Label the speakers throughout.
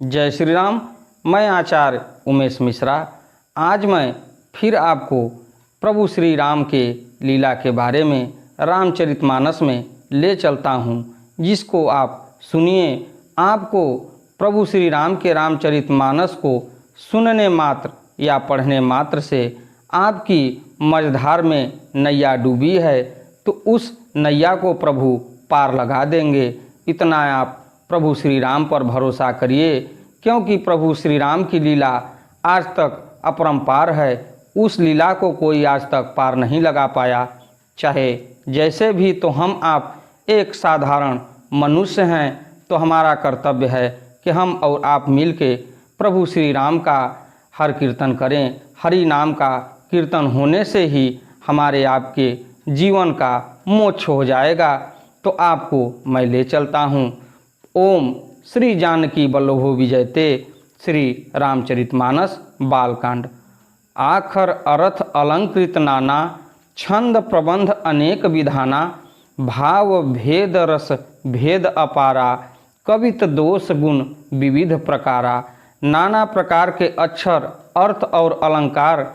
Speaker 1: जय श्री राम। मैं आचार्य उमेश मिश्रा आज मैं फिर आपको प्रभु श्री राम के लीला के बारे में रामचरितमानस में ले चलता हूँ, जिसको आप सुनिए। आपको प्रभु श्री राम के रामचरितमानस को सुनने मात्र या पढ़ने मात्र से आपकी मझधार में नैया डूबी है तो उस नैया को प्रभु पार लगा देंगे। इतना आप प्रभु श्री राम पर भरोसा करिए, क्योंकि प्रभु श्री राम की लीला आज तक अपरंपार है। उस लीला को कोई आज तक पार नहीं लगा पाया। चाहे जैसे भी तो हम आप एक साधारण मनुष्य हैं, तो हमारा कर्तव्य है कि हम और आप मिल के प्रभु श्री राम का हर कीर्तन करें। हरि नाम का कीर्तन होने से ही हमारे आपके जीवन का मोक्ष हो जाएगा। तो आपको मैं ले चलता हूँ। ओम श्री जानकी वल्लभो विजयते। श्री रामचरितमानस बालकांड। आखर अर्थ अलंकृत नाना, छंद प्रबंध अनेक विधाना, भाव भेद रस भेद अपारा, कवित दोष गुण विविध प्रकारा। नाना प्रकार के अक्षर अर्थ और अलंकार,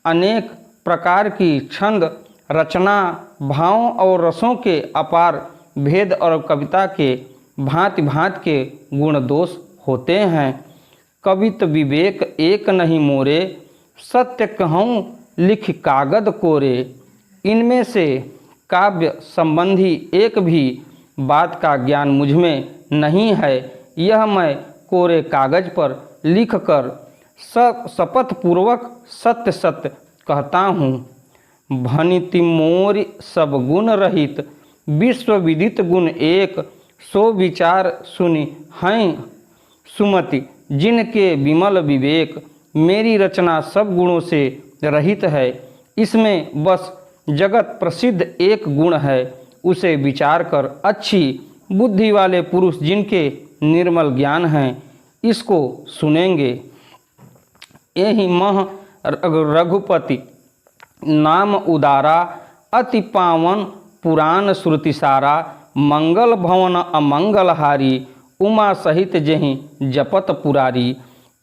Speaker 1: अनेक प्रकार की छंद रचना, भावों और रसों के अपार भेद और कविता के भांति भांति के गुण दोष होते हैं। कवित विवेक एक नहीं मोरे, सत्य कहूँ लिख कागद कोरे। इनमें से काव्य संबंधी एक भी बात का ज्ञान मुझमें नहीं है। यह मैं कोरे कागज पर लिखकर शपथ पूर्वक सत्य सत्य कहता हूँ। भनिति मोर सब गुण रहित, विश्व विदित गुण एक। सो विचार सुनि हैं सुमति, जिनके विमल विवेक। मेरी रचना सब गुणों से रहित है, इसमें बस जगत प्रसिद्ध एक गुण है। उसे विचार कर अच्छी बुद्धि वाले पुरुष जिनके निर्मल ज्ञान हैं, इसको सुनेंगे। यही मह रघुपति नाम उदारा, अति पावन पुराण श्रुति सारा। मंगल भवन अमंगलहारी, उमा सहित जहीं जपत पुरारी।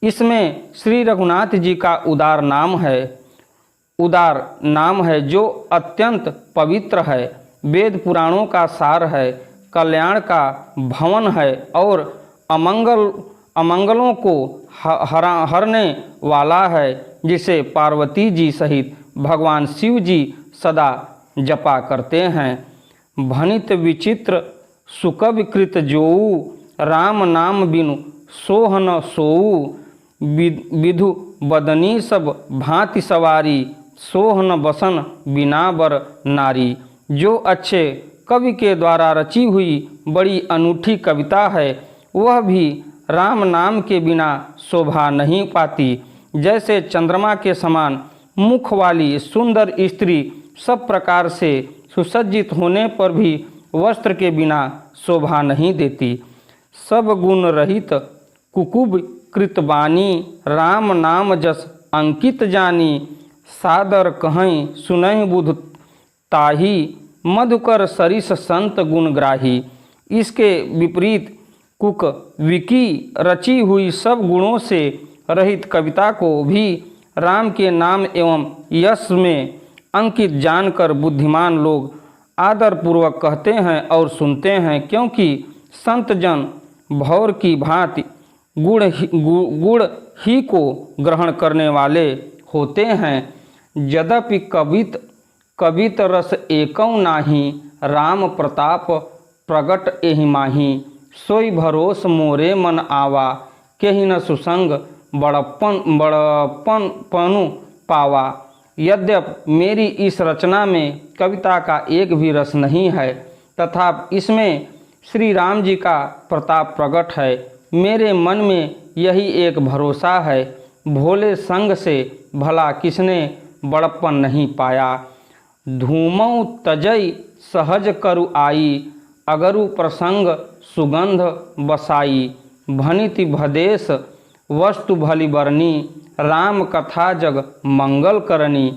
Speaker 1: इसमें श्री रघुनाथ जी का उदार नाम है जो अत्यंत पवित्र है। वेद पुराणों का सार है, कल्याण का भवन है और अमंगलों को हरने वाला है, जिसे पार्वती जी सहित भगवान शिव जी सदा जपा करते हैं। भनित विचित्र सुकविकृत जोऊ, राम नाम बिनु सोह न सोऊ। विधु बदनी सब भांति सवारी, सोह न बसन बिना बर नारी। जो अच्छे कवि के द्वारा रची हुई बड़ी अनूठी कविता है, वह भी राम नाम के बिना शोभा नहीं पाती। जैसे चंद्रमा के समान मुख वाली सुंदर स्त्री सब प्रकार से सुसज्जित होने पर भी वस्त्र के बिना शोभा नहीं देती। सब गुण रहित कुकुब कृतबानी, राम नाम जस अंकित जानी। सादर कहीं सुनहि बुध ताही, मधुकर सरिस संत गुणग्राही। इसके विपरीत कुक विकी रची हुई सब गुणों से रहित कविता को भी राम के नाम एवं यश में अंकित जानकर बुद्धिमान लोग आदरपूर्वक कहते हैं और सुनते हैं, क्योंकि संत जन भौर की भांति गुड़ ही को ग्रहण करने वाले होते हैं। यद्यपि कवित रस एकौ नाही, राम प्रताप प्रगट एहि माही। सोई भरोस मोरे मन आवा, केहि न सुसंग बड़प्पन पनु पावा। यद्यपि मेरी इस रचना में कविता का एक भी रस नहीं है, तथा इसमें श्री राम जी का प्रताप प्रकट है। मेरे मन में यही एक भरोसा है, भोले संग से भला किसने बड़प्पन नहीं पाया। धूमौ तजई सहज करु आई, अगरु प्रसंग सुगंध बसाई। भनिति भदेश वस्तु भली बरनी, राम कथा जग मंगल करनी।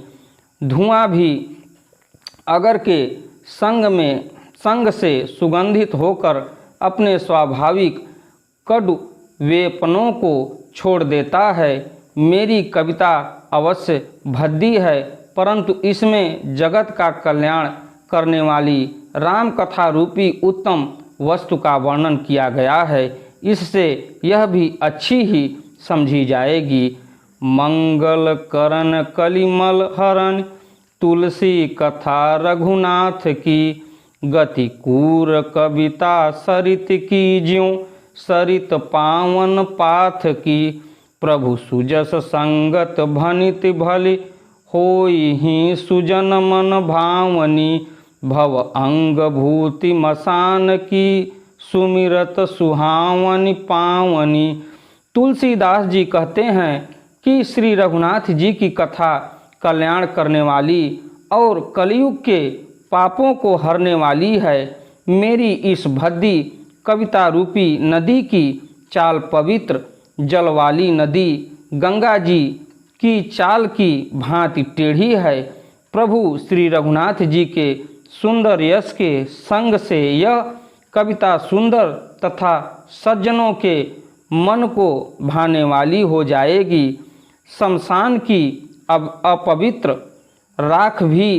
Speaker 1: धुआं भी अगर के संग से सुगंधित होकर अपने स्वाभाविक कटु वेपनों को छोड़ देता है। मेरी कविता अवश्य भद्दी है, परंतु इसमें जगत का कल्याण करने वाली राम कथा रूपी उत्तम वस्तु का वर्णन किया गया है। इससे यह भी अच्छी ही समझी जाएगी। मंगल करण कलिमल हरण तुलसी कथा रघुनाथ की, गति कूर कविता सरित की ज्यों सरित पावन पाथ की। प्रभु सुजस संगत भनित भली होई ही सुजन मन भावनी। भव अंग भूति मसान की सुमिरत सुहावनी पावनी। तुलसीदास जी कहते हैं कि श्री रघुनाथ जी की कथा कल्याण करने वाली और कलयुग के पापों को हरने वाली है। मेरी इस भद्दी कविता रूपी नदी की चाल पवित्र जल वाली नदी गंगा जी की चाल की भांति टेढ़ी है। प्रभु श्री रघुनाथ जी के सुंदर यश के संग से यह कविता सुंदर तथा सज्जनों के मन को भाने वाली हो जाएगी। शमशान की अब अपवित्र राख भी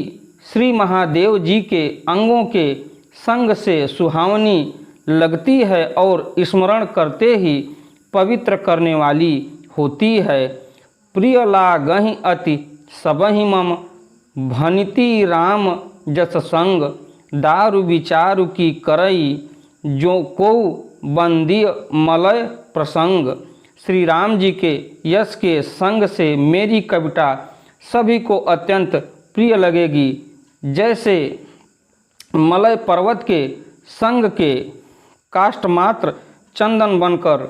Speaker 1: श्री महादेव जी के अंगों के संग से सुहावनी लगती है और स्मरण करते ही पवित्र करने वाली होती है। प्रिय लागहि अति सबहि मम भनिति राम जस संग। दारु विचारु की करई जो को बंदी मलय प्रसंग। श्री राम जी के यश के संग से मेरी कविता सभी को अत्यंत प्रिय लगेगी। जैसे मलय पर्वत के संग के काष्ठ मात्र चंदन बनकर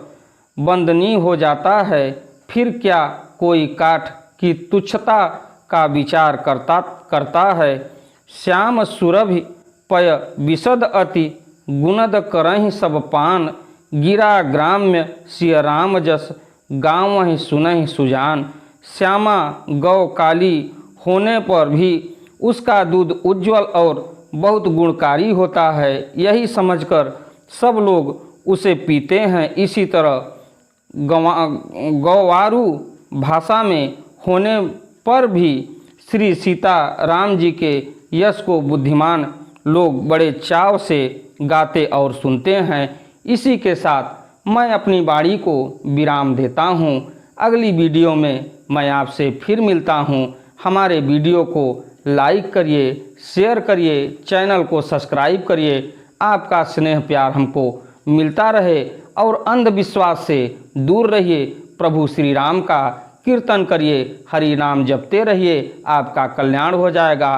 Speaker 1: बंदनीय हो जाता है, फिर क्या कोई काठ की तुच्छता का विचार करता है। श्याम सुरभि पय विशद अति गुणद करहि सब पान। गिरा ग्राम्य सिय राम जस गाँव सुनहि सुजान। श्यामा गौ काली होने पर भी उसका दूध उज्जवल और बहुत गुणकारी होता है, यही समझकर सब लोग उसे पीते हैं। इसी तरह गौवारू भाषा में होने पर भी श्री सीता राम जी के यश को बुद्धिमान लोग बड़े चाव से गाते और सुनते हैं। इसी के साथ मैं अपनी वाणी को विराम देता हूँ। अगली वीडियो में मैं आपसे फिर मिलता हूँ। हमारे वीडियो को लाइक करिए, शेयर करिए, चैनल को सब्सक्राइब करिए। आपका स्नेह प्यार हमको मिलता रहे और अंधविश्वास से दूर रहिए। प्रभु श्री राम का कीर्तन करिए, हरि नाम जपते रहिए, आपका कल्याण हो जाएगा।